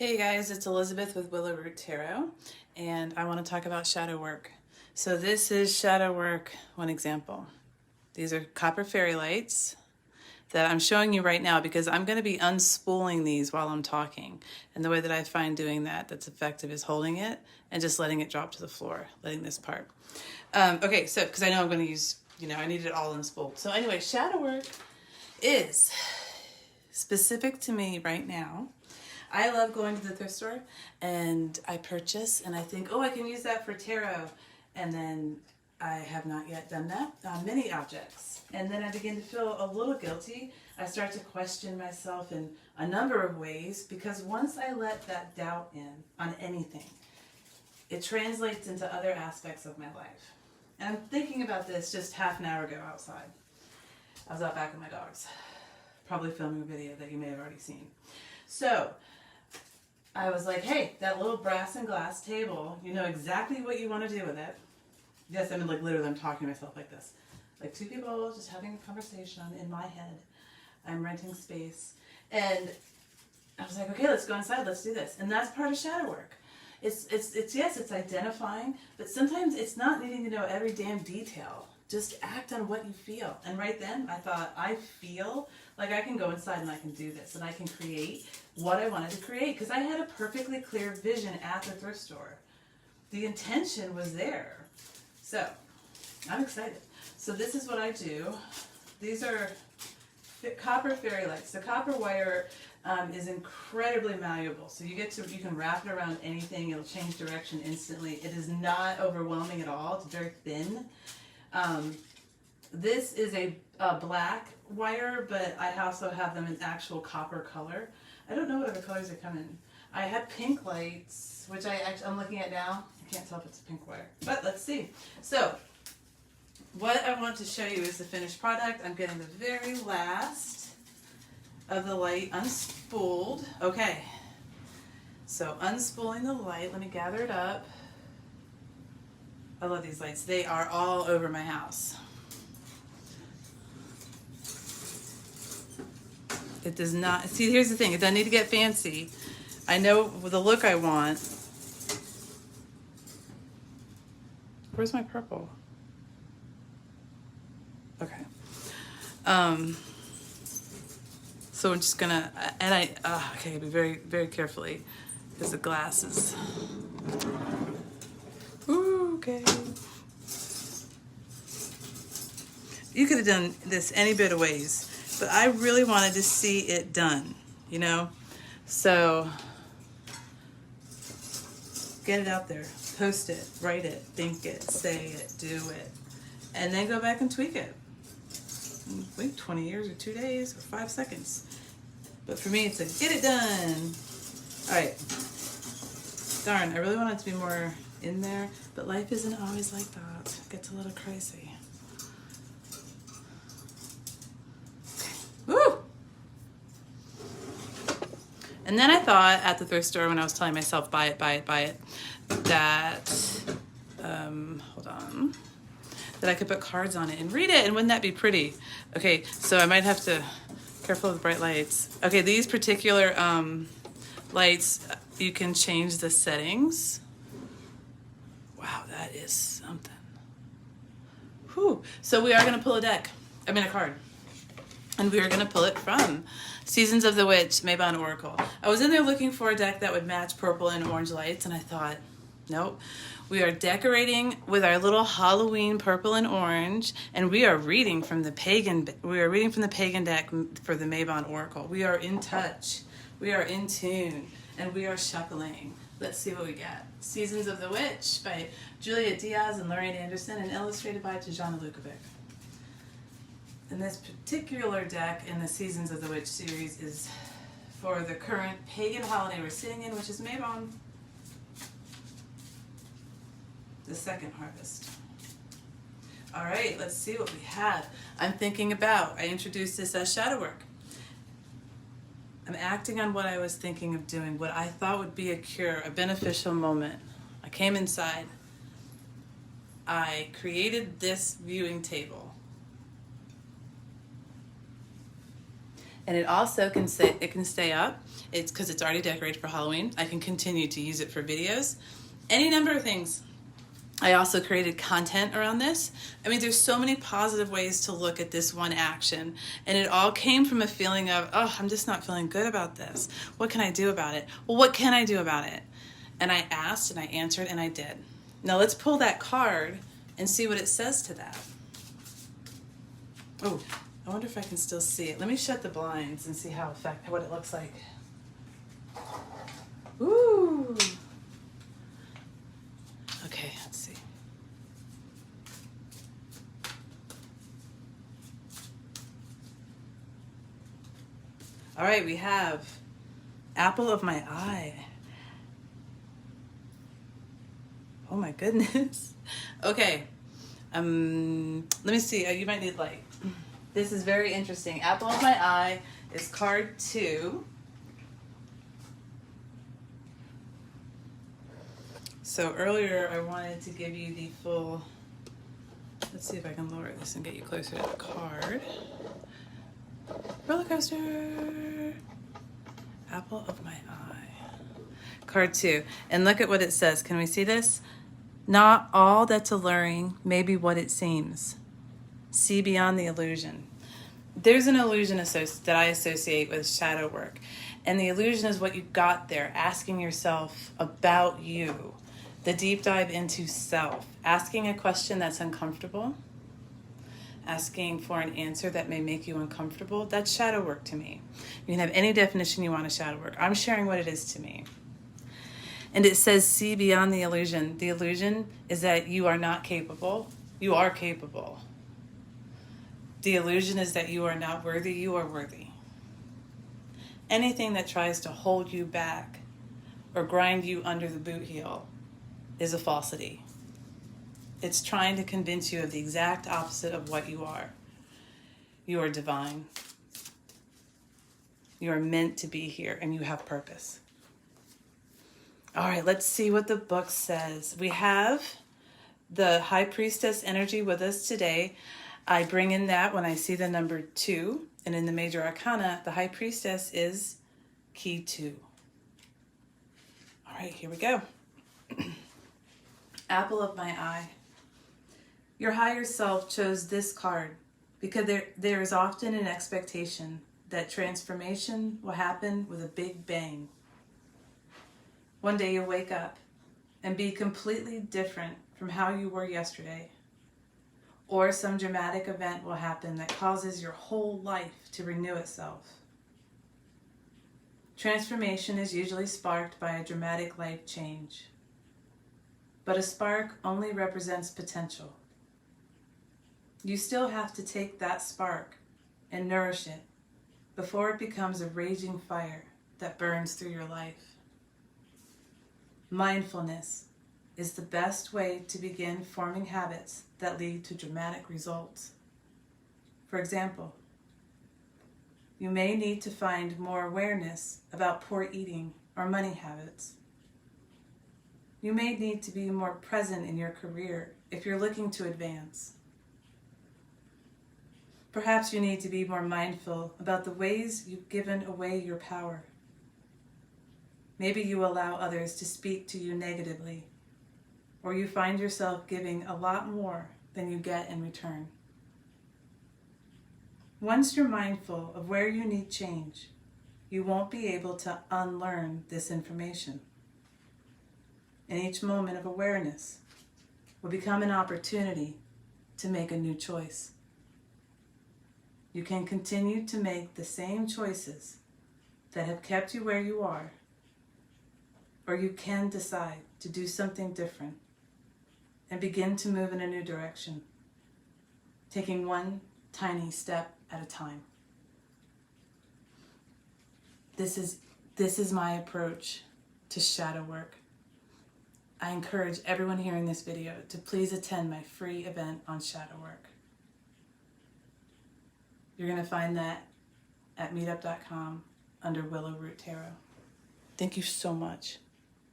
Hey guys, it's Elizabeth with Willow Root Tarot, and I want to talk about shadow work. So this is shadow work, one example. These are copper fairy lights that I'm showing you right now because I'm going to be unspooling these while I'm talking. And the way that I find doing that's effective is holding it and just letting it drop to the floor, letting this part. Okay, so because I know I'm going to use, I need it all unspooled. So anyway, shadow work is specific to me right now. I love going to the thrift store and I purchase and I think, oh, I can use that for tarot. And then I have not yet done that on many objects. And then I begin to feel a little guilty. I start to question myself in a number of ways because once I let that doubt in on anything, it translates into other aspects of my life. And I'm thinking about this just half an hour ago outside. I was out back with my dogs, probably filming a video that you may have already seen. So I was like, hey, that little brass and glass table, you know exactly what you want to do with it. Yes, I mean, like literally I'm talking to myself like this. Like two people just having a conversation in my head. I'm renting space. And I was like, okay, let's go inside, let's do this. And that's part of shadow work. It's yes, it's identifying, but sometimes it's not needing to know every damn detail. Just act on what you feel. And right then I thought, I feel like I can go inside and I can do this and I can create what I wanted to create because I had a perfectly clear vision at the thrift store. The intention was there. So I'm excited. So this is what I do. These are copper fairy lights. The copper wire is incredibly malleable. So you can wrap it around anything. It'll change direction instantly. It is not overwhelming at all. It's very thin. This is a black wire, but I also have them in actual copper color. I don't know what other colors they come in. I have pink lights, which I'm looking at now. I can't tell if it's a pink wire, but let's see. So what I want to show you is the finished product. I'm getting the very last of the light unspooled. Okay, so unspooling the light. Let me gather it up. I love these lights. They are all over my house. It does not, see, here's the thing. It doesn't need to get fancy. I know the look I want. Where's my purple? Okay. So I'm just gonna, and okay, be very, very carefully because the glass is, ooh, okay. You could have done this any bit of ways, but I really wanted to see it done, So get it out there, post it, write it, think it, say it, do it, and then go back and tweak it. Wait 20 years or 2 days or 5 seconds. But for me, it's get it done. All right. Darn, I really wanted to be more in there, but life isn't always like that. It gets a little crazy. Woo! And then I thought at the thrift store when I was telling myself, buy it, that, hold on, that I could put cards on it and read it, and wouldn't that be pretty? Okay, so I might have to, careful with bright lights. Okay, these particular lights, you can change the settings. Wow, that is something. Whew. So we are going to pull a card. And we are going to pull it from Seasons of the Witch, Maybon Oracle. I was in there looking for a deck that would match purple and orange lights, and I thought, nope. We are decorating with our little Halloween purple and orange, and we are reading from the pagan deck for the Maybon Oracle. We are in touch. We are in tune, and we are shuffling. Let's see what we got. Seasons of the Witch by Julia Diaz and Lorraine Anderson, and illustrated by Tajana Lukovic. And this particular deck in the Seasons of the Witch series is for the current pagan holiday we're sitting in, which is Maybon, the second harvest. All right, let's see what we have. I'm thinking about, I introduced this as shadow work. I'm acting on what I was thinking of doing, what I thought would be a cure, a beneficial moment. I came inside. I created this viewing table. And it also can stay up. It's because it's already decorated for Halloween. I can continue to use it for videos. Any number of things. I also created content around this. I mean, there's so many positive ways to look at this one action. And it all came from a feeling of, oh, I'm just not feeling good about this. What can I do about it? Well, what can I do about it? And I asked and I answered and I did. Now let's pull that card and see what it says to that. Oh, I wonder if I can still see it. Let me shut the blinds and see what it looks like. Ooh. Okay, let's see. All right, we have apple of my eye. Oh my goodness. Okay. Let me see. You might need light. This is very interesting. Apple of my eye is card 2. So earlier I wanted to give you the full, let's see if I can lower this and get you closer to the card. Roller coaster. Apple of my eye. Card 2. And look at what it says. Can we see this? Not all that's alluring may be what it seems. See beyond the illusion. There's an illusion that I associate with shadow work. And the illusion is what you got there, asking yourself about you. The deep dive into self. Asking a question that's uncomfortable. Asking for an answer that may make you uncomfortable. That's shadow work to me. You can have any definition you want of shadow work. I'm sharing what it is to me. And it says, see beyond the illusion. The illusion is that you are not capable. You are capable. The illusion is that you are not worthy. You are worthy. Anything that tries to hold you back or grind you under the boot heel is a falsity. It's trying to convince you of the exact opposite of what you are. You are divine. You are meant to be here and you have purpose. All right, let's see what the book says. We have the High Priestess energy with us today. I bring in that when I see the number 2. And in the Major Arcana, the High Priestess is key 2. All right, here we go. Apple of my eye. Your higher self chose this card because there is often an expectation that transformation will happen with a big bang. One day you'll wake up and be completely different from how you were yesterday. Or some dramatic event will happen that causes your whole life to renew itself. Transformation is usually sparked by a dramatic life change. But a spark only represents potential. You still have to take that spark and nourish it before it becomes a raging fire that burns through your life. Mindfulness is the best way to begin forming habits that lead to dramatic results. For example, you may need to find more awareness about poor eating or money habits. You may need to be more present in your career if you're looking to advance. Perhaps you need to be more mindful about the ways you've given away your power. Maybe you allow others to speak to you negatively, or you find yourself giving a lot more than you get in return. Once you're mindful of where you need change, you won't be able to unlearn this information. And each moment of awareness will become an opportunity to make a new choice. You can continue to make the same choices that have kept you where you are, or you can decide to do something different and begin to move in a new direction, taking one tiny step at a time. This is my approach to shadow work. I encourage everyone hearing this video to please attend my free event on shadow work. You're going to find that at meetup.com under Willow Root Tarot. Thank you so much.